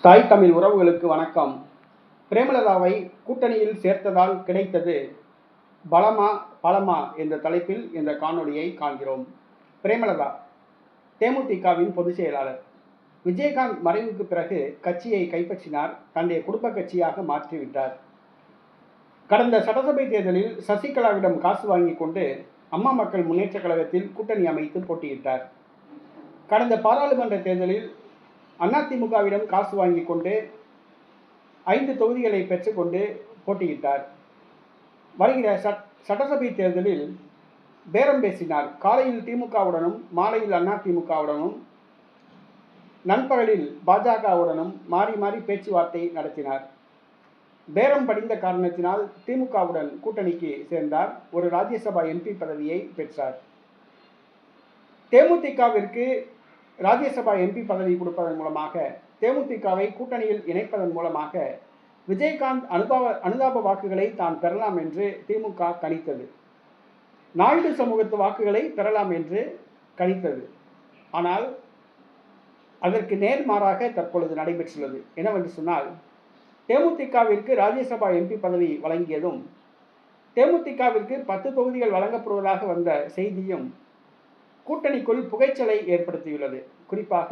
தாய் தமிழ் உறவுகளுக்கு வணக்கம். பிரேமலதாவை கூட்டணியில் சேர்த்ததால் கிடைத்தது பலமா பலமா என்ற தலைப்பில் இந்த காணொளியை காண்கிறோம். பிரேமலதா தேமுதிகவின் பொதுச் செயலாளர். விஜயகாந்த் மறைவுக்கு பிறகு கட்சியை கைப்பற்றினார், தன்னுடைய குடும்ப கட்சியாக மாற்றிவிட்டார். கடந்த சட்டசபை தேர்தலில் சசிகலாவிடம் காசு வாங்கி கொண்டு அம்மா மக்கள் முன்னேற்ற கழகத்தில் கூட்டணி அமைத்து போட்டியிட்டார். கடந்த பாராளுமன்ற தேர்தலில் அதிமுகவிடம் காசு வாங்கி கொண்டு 5 தொகுதிகளை பெற்றுக்கொண்டு போட்டியிட்டார். வருகிற சட்டசபை தேர்தலில் பேரம் பேசினார். காலையில் திமுகவுடனும் மாலையில் அதிமுகவுடனும் நண்பகலில் பாஜகவுடனும் மாறி மாறி பேச்சுவார்த்தை நடத்தினார். பேரம் படிந்த காரணத்தினால் திமுகவுடன் கூட்டணிக்கு சேர்ந்தார். ஒரு ராஜ்யசபா எம்பி பதவியை பெற்றார். தேமுதிகவிற்கு ராஜ்யசபா எம்பி பதவி கொடுப்பதன் மூலமாக, தேமுதிகவை கூட்டணியில் இணைப்பதன் மூலமாக விஜயகாந்த் அனுதாப வாக்குகளை தான் பெறலாம் என்று திமுக கணித்தது. நாயுடு சமூகத்து வாக்குகளை பெறலாம் என்று கணித்தது. ஆனால் அதற்கு நேர்மாறாக தற்பொழுது நடைபெற்றுள்ளது. என்னவென்று சொன்னால், தேமுதிகவிற்கு ராஜ்யசபா எம்பி பதவி வழங்கியதும் தேமுதிகவிற்கு 10 தொகுதிகள் வழங்கப்படுவதாக வந்த செய்தியும் கூட்டணிக்குள் புகைச்சலை ஏற்படுத்தியுள்ளது. குறிப்பாக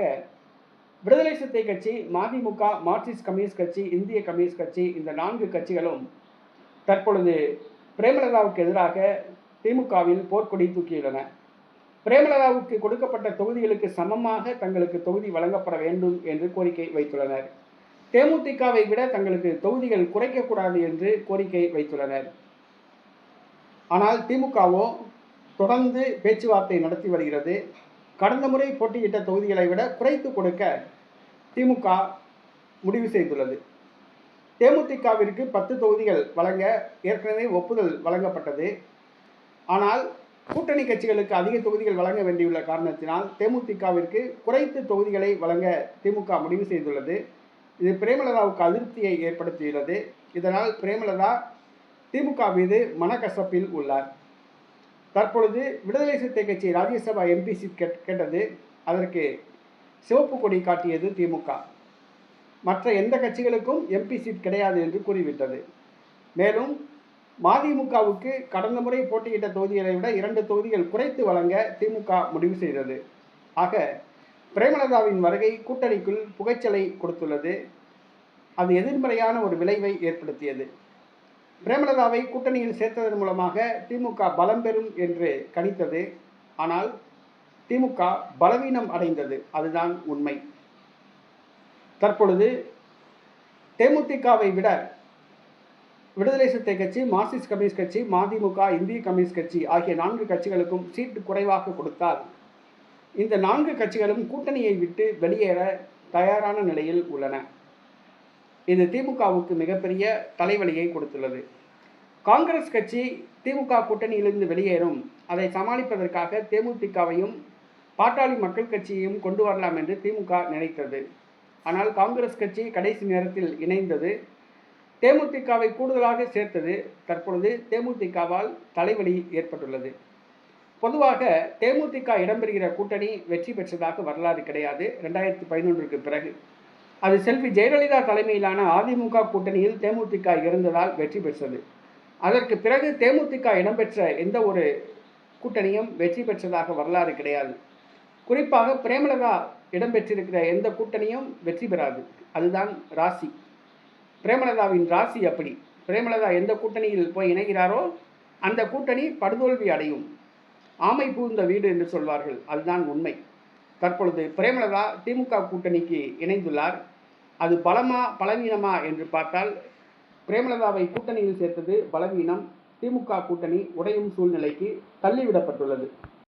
விடுதலை சிறுத்தை கட்சி, மதிமுக, மார்க்சிஸ்ட் கம்யூனிஸ்ட் கட்சி, இந்திய கம்யூனிஸ்ட் கட்சி, இந்த 4 கட்சிகளும் தற்பொழுது பிரேமலதாவுக்கு எதிராக திமுகவில் போர்க்கொடி தூக்கியுள்ளன. பிரேமலதாவுக்கு கொடுக்கப்பட்ட தொகுதிகளுக்கு சமமாக தங்களுக்கு தொகுதி வழங்கப்பட வேண்டும் என்று கோரிக்கை வைத்துள்ளனர். தேமுதிகவை விட தங்களுக்கு தொகுதிகள் குறைக்கக்கூடாது என்று கோரிக்கை வைத்துள்ளனர். ஆனால் திமுகவோ தொடர்ந்து பேச்சுவார்த்தை நடத்தி வருகிறது. கடந்த முறை போட்டியிட்ட தொகுதிகளை விட குறைத்து கொடுக்க திமுக முடிவு செய்துள்ளது. தேமுதிகவிற்கு 10 தொகுதிகள் வழங்க ஏற்கனவே ஒப்புதல் வழங்கப்பட்டது. ஆனால் கூட்டணி கட்சிகளுக்கு அதிக தொகுதிகள் வழங்க வேண்டியுள்ள காரணத்தினால் தேமுதிகவிற்கு குறைத்து தொகுதிகளை வழங்க திமுக முடிவு செய்துள்ளது. இது பிரேமலதாவுக்கு அதிருப்தியை ஏற்படுத்தியுள்ளது. இதனால் பிரேமலதா திமுக மீது மனக்கசப்பில் உள்ளார். தற்பொழுது விடுதலை சிறுத்தை கட்சி ராஜ்யசபா எம்பி சீட் கேட்டது. அதற்கு சிவப்பு கொடி காட்டியது திமுக. மற்ற எந்த கட்சிகளுக்கும் எம்பி சீட் கிடையாது என்று கூறிவிட்டது. மேலும் மதிமுகவுக்கு கடந்த முறை போட்டியிட்ட தொகுதிகளை விட 2 தொகுதிகள் குறைத்து வழங்க திமுக முடிவு செய்தது. ஆக பிரேமலதாவின் வருகை கூட்டணிக்குள் புகைச்சலை கொடுத்துள்ளது. அது எதிர்மறையான ஒரு விளைவை ஏற்படுத்தியது. பிரேமலதாவை கூட்டணியில் சேர்த்ததன் மூலமாக திமுக பலம் பெறும் என்று கணித்தது. ஆனால் திமுக பலவீனம் அடைந்தது. அதுதான் உண்மை. தற்பொழுது தேமுதிகவை விட விடுதலை சிறுத்தை கட்சி, மார்க்சிஸ்ட் கம்யூனிஸ்ட் கட்சி, மதிமுக, இந்திய கம்யூனிஸ்ட் கட்சி ஆகிய 4 கட்சிகளுக்கும் சீட்டு குறைவாக கொடுத்தால் இந்த 4 கட்சிகளும் கூட்டணியை விட்டு வெளியேற தயாரான நிலையில் உள்ளன. இது திமுகவுக்கு மிகப்பெரிய தலைவலியை கொடுத்துள்ளது. காங்கிரஸ் கட்சி திமுக கூட்டணியிலிருந்து வெளியேறும். அதை சமாளிப்பதற்காக தேமுதிகவையும் பாட்டாளி மக்கள் கட்சியையும் கொண்டு வரலாம் என்று திமுக நினைத்தது. ஆனால் காங்கிரஸ் கட்சி கடைசி நேரத்தில் இணைந்தது. தேமுதிகவை கூடுதலாக சேர்த்தது. தற்பொழுது தேமுதிகவால் தலைவலி ஏற்பட்டுள்ளது. பொதுவாக தேமுதிக இடம்பெறுகிற கூட்டணி வெற்றி பெற்றதாக வரலாறு கிடையாது. 2011க்கு பிறகு அது செல்வி ஜெயலலிதா தலைமையிலான அதிமுக கூட்டணியில் தேமுதிக இருந்ததால் வெற்றி பெற்றது. அதற்கு பிறகு தேமுதிக இடம்பெற்ற எந்த ஒரு கூட்டணியும் வெற்றி பெற்றதாக வரலாறு கிடையாது. குறிப்பாக பிரேமலதா இடம்பெற்றிருக்கிற எந்த கூட்டணியும் வெற்றி பெறாது. அதுதான் ராசி. பிரேமலதாவின் ராசி அப்படி. பிரேமலதா எந்த கூட்டணியில் போய் இணைகிறாரோ அந்த கூட்டணி படுதோல்வி அடையும். ஆமை பூந்த வீடு என்று சொல்வார்கள். அதுதான் உண்மை. தற்பொழுது பிரேமலதா திமுக கூட்டணிக்கு இணைந்துள்ளார். அது பலமா பலவீனமா என்று பார்த்தால் பிரேமலதாவை கூட்டணியில் சேர்த்தது பலவீனம். திமுக கூட்டணி உடையும் சூழ்நிலைக்கு தள்ளிவிடப்பட்டுள்ளது.